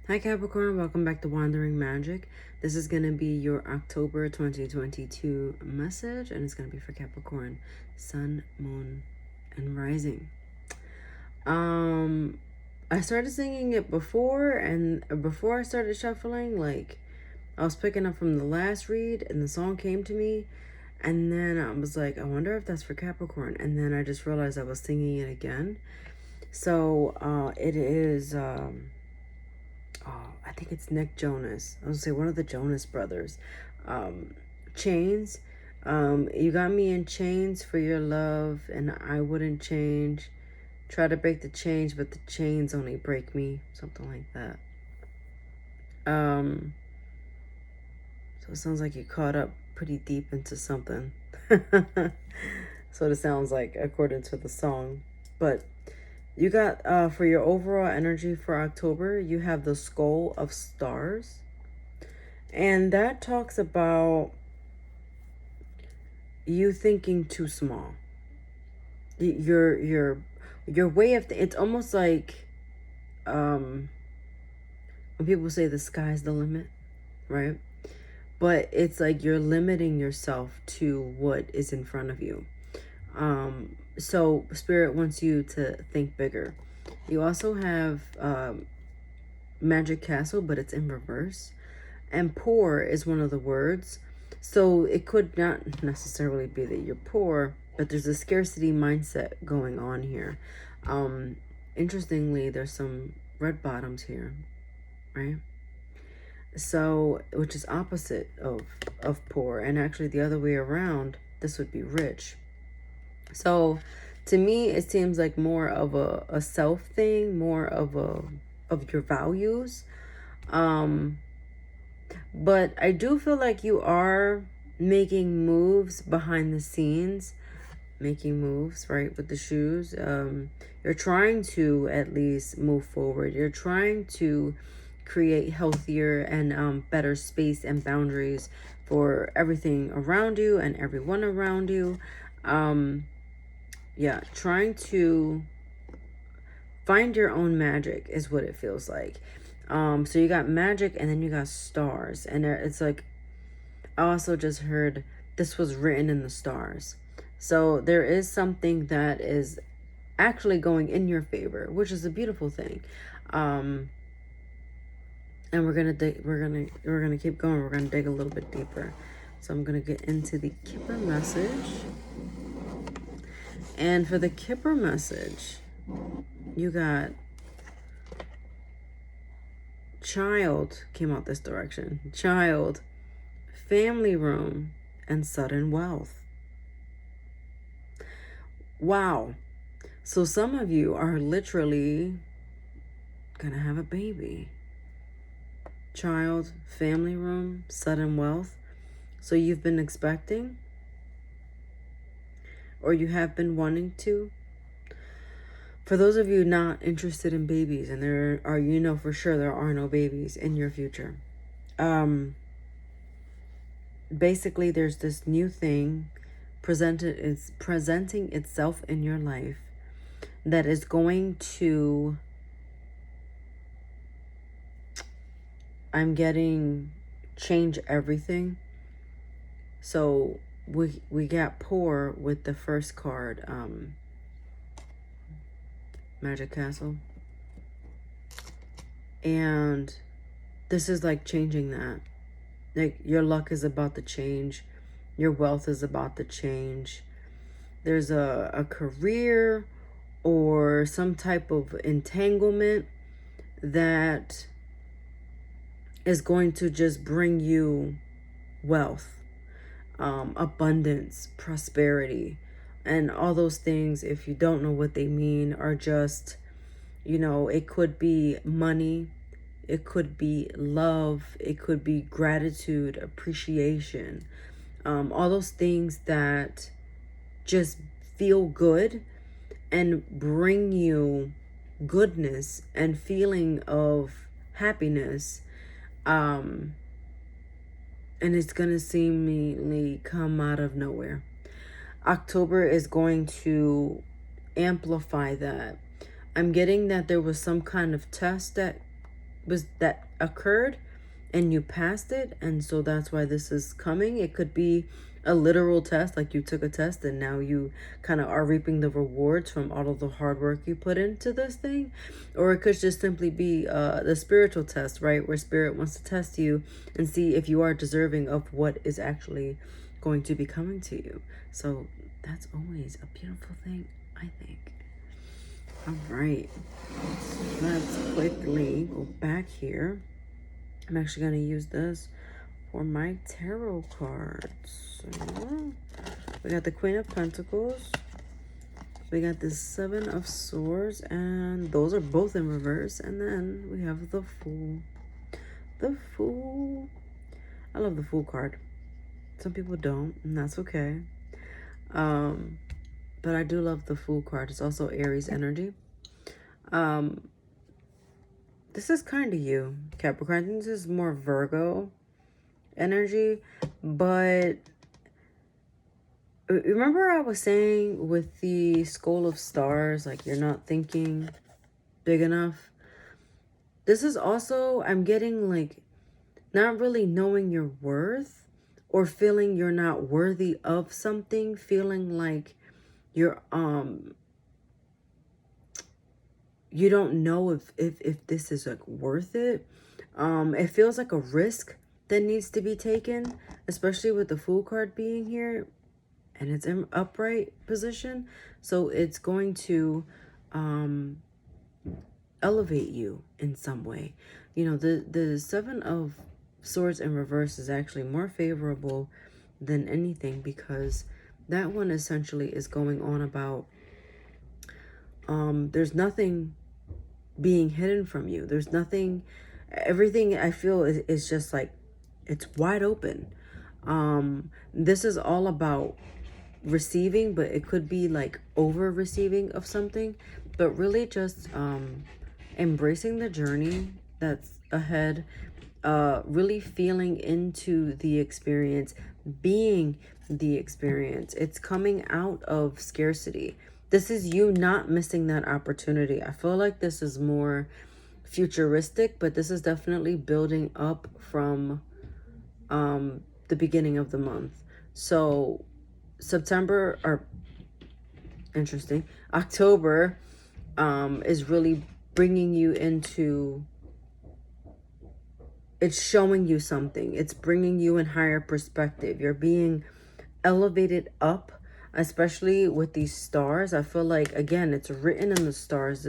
Hi Capricorn, welcome back to Wandering Magic. This is going to be your October 2022 message, and it's going to be for Capricorn, Sun, Moon, and Rising. I started singing it before, and before I started shuffling, like I was picking up from the last read and the song came to me, and then I was like, I wonder if that's for Capricorn, and then I just realized I was singing it again. So it is I think it's Nick Jonas. I was gonna say one of the Jonas brothers. Chains. You got me in chains for your love, and I wouldn't change. Try to break the chains, but the chains only break me. Something like that. So it sounds like you caught up pretty deep into something. So it sounds like, according to the song. But you got, for your overall energy for October, you have the Skull of Stars. And that talks about you thinking too small. Your way of, it's almost like, when people say the sky's the limit, right? But it's like you're limiting yourself to what is in front of you. So Spirit wants you to think bigger. You also have Magic Castle, but it's in reverse. And poor is one of the words. So it could not necessarily be that you're poor, but there's a scarcity mindset going on here. Interestingly, there's some red bottoms here, right? So, which is opposite of poor, and actually the other way around, this would be rich. So to me, it seems like more of a self thing, more of your values. But I do feel like you are making moves behind the scenes, making moves, right, with the shoes. You're trying to at least move forward. You're trying to create healthier and better space and boundaries for everything around you and everyone around you. Yeah, trying to find your own magic is what it feels like. So you got magic and then you got stars, and it's like, I also just heard this was written in the stars. So there is something that is actually going in your favor, which is a beautiful thing. And we're gonna keep going. We're gonna dig a little bit deeper. So I'm gonna get into the Kipper message. And for the Kipper message, you got child, came out this direction. Child, family room, and sudden wealth. Wow. So some of you are literally gonna have a baby. Child, family room, sudden wealth. So you've been expecting, or you have been wanting to. For those of you not interested in babies, and there are, you know for sure there are no babies in your future. Basically, there's this new thing presenting itself in your life that is going to, I'm getting, change everything. So we got poor with the first card, Magic Castle. And this is like changing that. Like your luck is about to change. Your wealth is about to change. There's a career or some type of entanglement that is going to just bring you wealth, abundance, prosperity, and all those things. If you don't know what they mean, are just, you know, it could be money, it could be love, it could be gratitude, appreciation, all those things that just feel good and bring you goodness and feeling of happiness. And it's gonna seemingly come out of nowhere. October is going to amplify that. I'm getting that there was some kind of test that that occurred and you passed it, and so that's why this is coming. It could be a literal test, like you took a test and now you kind of are reaping the rewards from all of the hard work you put into this thing. Or it could just simply be the spiritual test, right, where spirit wants to test you and see if you are deserving of what is actually going to be coming to you. So that's always a beautiful thing, I think. All right, let's quickly go back here. I'm actually going to use this for my tarot cards. So we got the Queen of Pentacles. We got the Seven of Swords, and those are both in reverse. And then we have the Fool. The Fool. I love the Fool card. Some people don't, and that's okay. But I do love the Fool card. It's also Aries energy. This is kind of you, Capricorn. This is more Virgo energy, but remember I was saying with the Skull of Stars, like you're not thinking big enough. This is also, I'm getting like not really knowing your worth, or feeling you're not worthy of something, feeling like you're you don't know if this is like worth it. It feels like a risk that needs to be taken, especially with the Fool card being here and it's in upright position. So it's going to elevate you in some way. You know, the Seven of Swords in reverse is actually more favorable than anything, because that one essentially is going on about there's nothing being hidden from you. There's nothing, everything I feel is just like it's wide open. This is all about receiving, but it could be like over receiving of something, but really just embracing the journey that's ahead, really feeling into the experience, being the experience. It's coming out of scarcity. This is you not missing that opportunity. I feel like this is more futuristic, but this is definitely building up from the beginning of the month. So September, or interesting, October is really bringing you into, it's showing you something. It's bringing you in higher perspective. You're being elevated up, especially with these stars. I feel like, again, it's written in the stars.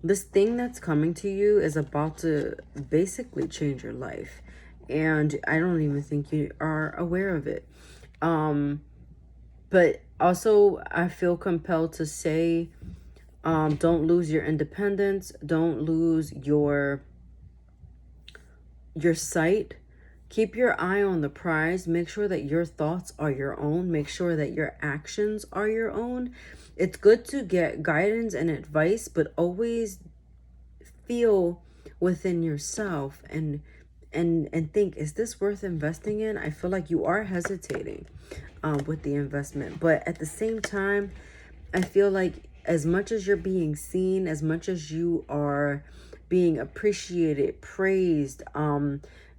This thing that's coming to you is about to basically change your life. And I don't even think you are aware of it. But also, I feel compelled to say, don't lose your independence. Don't lose your sight. Keep your eye on the prize. Make sure that your thoughts are your own. Make sure that your actions are your own. It's good to get guidance and advice, but always feel within yourself and think, is this worth investing in? I feel like you are hesitating with the investment, but at the same time, I feel like as much as you're being seen, as much as you are being appreciated, praised,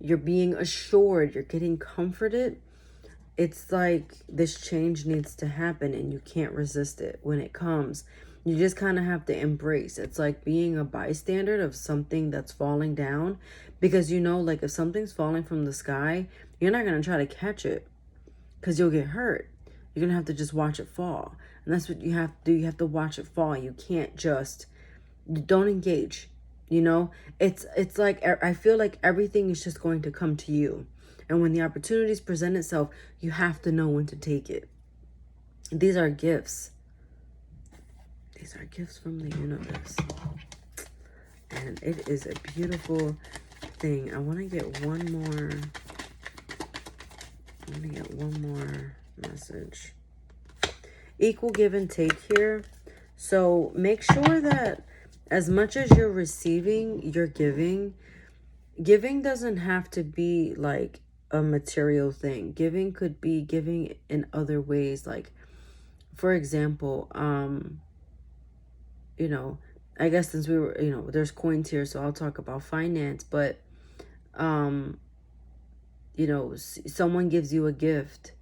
you're being assured, you're getting comforted, it's like this change needs to happen and you can't resist it when it comes. You just kind of have to embrace. It's like being a bystander of something that's falling down, because you know, like if something's falling from the sky, you're not going to try to catch it because you'll get hurt. You're going to have to just watch it fall. And that's what you have to do. You have to watch it fall. You can't just, don't engage. You know, it's like, I feel like everything is just going to come to you. And when the opportunities present itself, you have to know when to take it. These are gifts. These are gifts from the universe. And it is a beautiful thing. I want to get one more. I want to get one more message. Equal give and take here. So make sure that as much as you're receiving, you're giving. Giving doesn't have to be like a material thing. Giving could be giving in other ways. Like, for example, you know, I guess since we were, there's coins here, so I'll talk about finance, but, um, someone gives you a gift,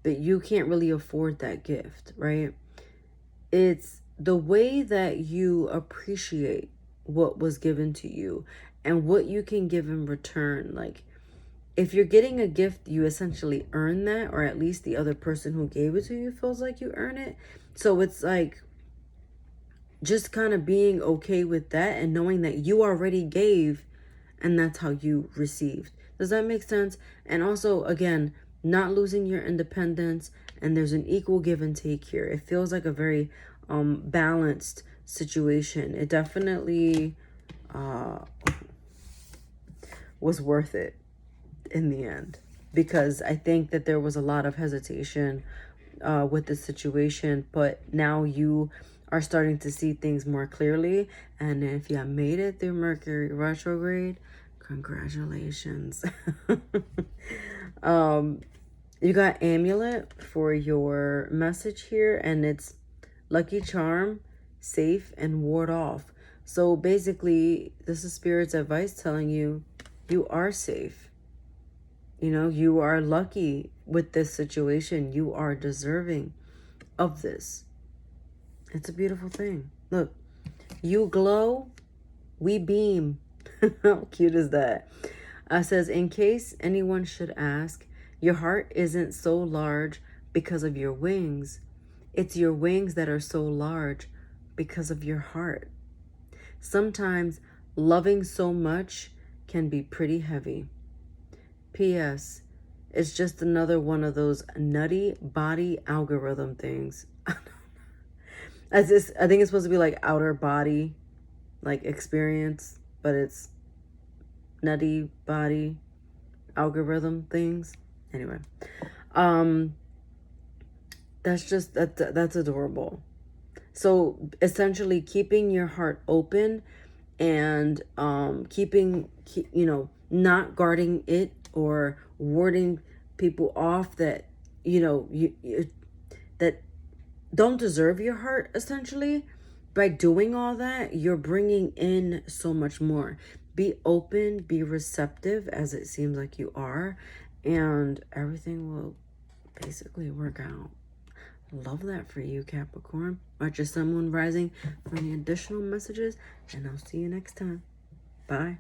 but you can't really afford that gift, right? It's the way that you appreciate what was given to you and what you can give in return. Like, if you're getting a gift, you essentially earn that, or at least the other person who gave it to you feels like you earn it. So it's like just kind of being okay with that and knowing that you already gave and that's how you received. Does that make sense? And also, again, not losing your independence, and there's an equal give and take here. It feels like a very balanced situation. It definitely was worth it in the end, because I think that there was a lot of hesitation with the situation, but now you are starting to see things more clearly. And if you have made it through Mercury retrograde, congratulations. You got amulet for your message here, and it's lucky charm, safe, and ward off. So basically, this is Spirit's advice telling you you are safe. You are lucky with this situation. You are deserving of this. It's a beautiful thing. Look, you glow, we beam. How cute is that? Says, in case anyone should ask, your heart isn't so large because of your wings. It's your wings that are so large because of your heart. Sometimes loving so much can be pretty heavy. P.S. It's just another one of those nutty body algorithm things. I think it's supposed to be like outer body, like experience, but it's nutty body algorithm things. Anyway, that's adorable. So essentially, keeping your heart open and not guarding it or warding people off that that don't deserve your heart. Essentially, by doing all that, you're bringing in so much more. Be open, be receptive, as it seems like you are, and everything will basically work out. Love that for you, Capricorn. Watch your sun, moon, rising for any additional messages, and I'll see you next time. Bye.